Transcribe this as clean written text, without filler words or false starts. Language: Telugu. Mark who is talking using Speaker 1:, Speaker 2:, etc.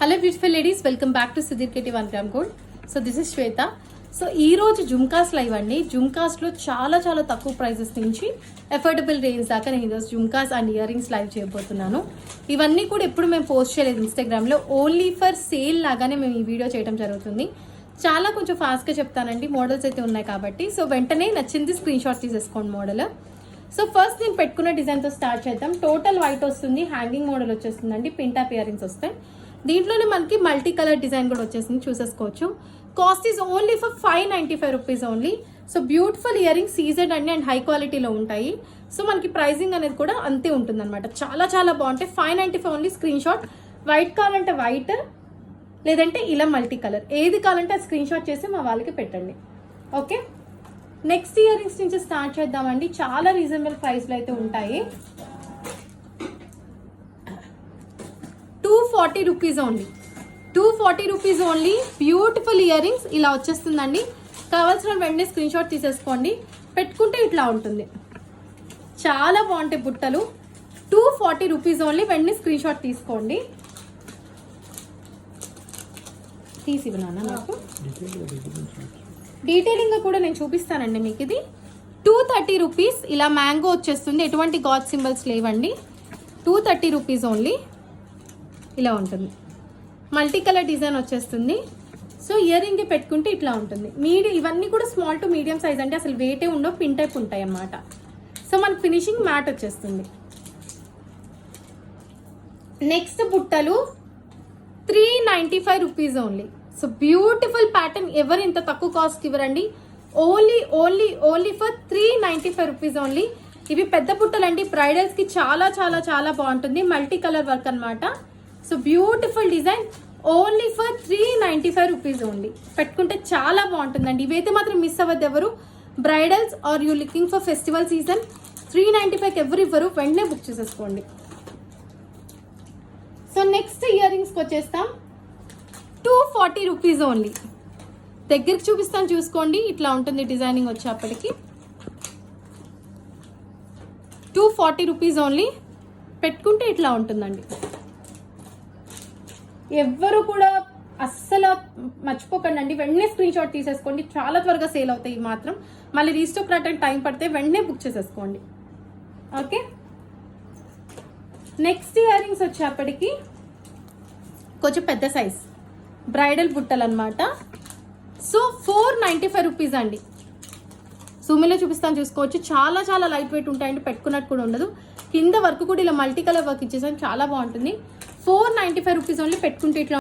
Speaker 1: Hello beautiful ladies, welcome back to Sudheer KT 1 gram gold. So this is Shweta. So ఈ రోజు జుమ్కాస్ లైవ్ అండి. జుమ్కాస్లో చాలా చాలా తక్కువ ప్రైజెస్ నుంచి అఫోర్డబుల్ రేంజ్ దాకా నేను ఈరోజు jhumkas and ear rings live చేయబోతున్నాను. ఇవన్నీ కూడా ఎప్పుడు మేము పోస్ట్ చేయలేదు ఇన్స్టాగ్రామ్లో, ఓన్లీ ఫర్ సేల్ లాగానే మేము ఈ వీడియో చేయడం జరుగుతుంది. చాలా కొంచెం ఫాస్ట్గా చెప్తానండి, మోడల్స్ అయితే ఉన్నాయి కాబట్టి. సో వెంటనే నచ్చింది స్క్రీన్ షాట్ తీసేసుకోండి మోడల్. సో ఫస్ట్ నేను పెట్టుకున్న డిజైన్తో స్టార్ట్ చేద్దాం. టోటల్ వైట్ వస్తుంది, హ్యాంగింగ్ మోడల్ వచ్చేస్తుందండి, పింటాప్ ఇయర్ రింగ్స్ వస్తాయి. దీంట్లోనే మనకి మల్టీ కలర్ డిజైన్ కూడా వచ్చేసింది, చూసేసుకోవచ్చు. Cost is only for 595 rupees only. So beautiful earrings, CZ and high క్వాలిటీలో ఉంటాయి. సో మనకి ప్రైజింగ్ అనేది కూడా అంతే ఉంటుంది అనమాట. చాలా చాలా బాగుంటాయి. 595 ఓన్లీ. స్క్రీన్ షాట్, వైట్ కావాలంటే వైట్, లేదంటే ఇలా మల్టీ కలర్, ఏది కావాలంటే ఆ స్క్రీన్ షాట్ చేసి మా వాళ్ళకి పెట్టండి. ఓకే, నెక్స్ట్ ఇయర్ రింగ్స్ నుంచి స్టార్ట్ చేద్దామండి. చాలా రీజనబుల్ ప్రైస్లో అయితే ఉంటాయి. 240 rupees only. 240 rupees only. Beautiful ear rings ఇలా వచ్చేస్తుందండి. కావాల్సిన వెంటనే స్క్రీన్ షాట్ తీసేసుకోండి. పెట్టుకుంటే ఇట్లా ఉంటుంది, చాలా బాగుంటాయి బుట్టలు. 240 రూపీస్ ఓన్లీ. వెంటనే స్క్రీన్ షాట్ తీసుకోండి. తీసివనా నాకు డీటెయిలింగ్ కూడా నేను చూపిస్తానండి మీకు. ఇది 230 రూపీస్. ఇలా మ్యాంగో వచ్చేస్తుంది, ఎటువంటి గాడ్ సింబల్స్ లేవండి. 230 రూపీస్ ఓన్లీ. ఇలా ఉంటుంది, మల్టీ కలర్ డిజైన్ వచ్చేస్తుంది. సో ఇయర్ రింగ్ పెట్టుకుంటే ఇట్లా ఉంటుంది. ఇవన్నీ కూడా స్మాల్ టు మీడియం సైజ్ అంటే అసలు వెయిటే ఉండవు, పిన్ టైప్ ఉంటాయి అన్నమాట. సో మనకి ఫినిషింగ్ మ్యాట్ వచ్చేస్తుంది. నెక్స్ట్ బుట్టలు 395 rupees only. So beautiful pattern, ఎవరు ఇంత తక్కువ కాస్ట్ ఇవ్వరండి. Only only only for 395 rupees only. ఇవి పెద్ద బుట్టలు అండి, బ్రైడల్స్ కి చాలా చాలా చాలా బాగుంటుంది. మల్టీ కలర్ వర్క్ అనమాట. So beautiful design, only for 395 rupees only. పెట్టుకుంటే చాలా బాగుంటుందండి. ఇవైతే మాత్రం మిస్ అవ్వద్దు ఎవరు. Bridals are you looking for festival season, 395 ఎవరు ఇవ్వరు, వెంటనే బుక్ చేసేసుకోండి. సో నెక్స్ట్ ఇయర్ రింగ్స్కి వచ్చేస్తాం. 240 రూపీస్ ఓన్లీ. దగ్గరికి చూపిస్తాను, చూసుకోండి. ఇట్లా ఉంటుంది డిజైనింగ్ వచ్చేప్పటికి. 240 రూపీస్ ఓన్లీ. పెట్టుకుంటే ఇట్లా ఉంటుందండి. ఎవ్వరు కూడా అస్సలు మర్చిపోకండి, వెంటనే స్క్రీన్ షాట్ తీసేసుకోండి. చాలా త్వరగా సేల్ అవుతాయి ఇవి మాత్రం. మళ్ళీ రీస్టాక్ రావడానికి టైం పడితే వెంటనే బుక్ చేసేసుకోండి. ఓకే, నెక్స్ట్ ఇయర్ రింగ్స్ వచ్చేప్పటికి కొంచెం పెద్ద సైజ్ బ్రైడల్ బుట్టలు అనమాట. సో 495 రూపీస్ అండి. సూమిలో చూపిస్తాను, చూసుకోవచ్చు. చాలా చాలా లైట్ వెయిట్ ఉంటాయండి, పెట్టుకున్నట్టు కూడా ఉండదు. కింద వర్క్ కూడా ఇలా మల్టీ కలర్ వర్క్ ఇచ్చేసాను, చాలా బాగుంటుంది. 495 రూపీస్ ఓన్లీ. పెట్టుకుంటే ఇట్లా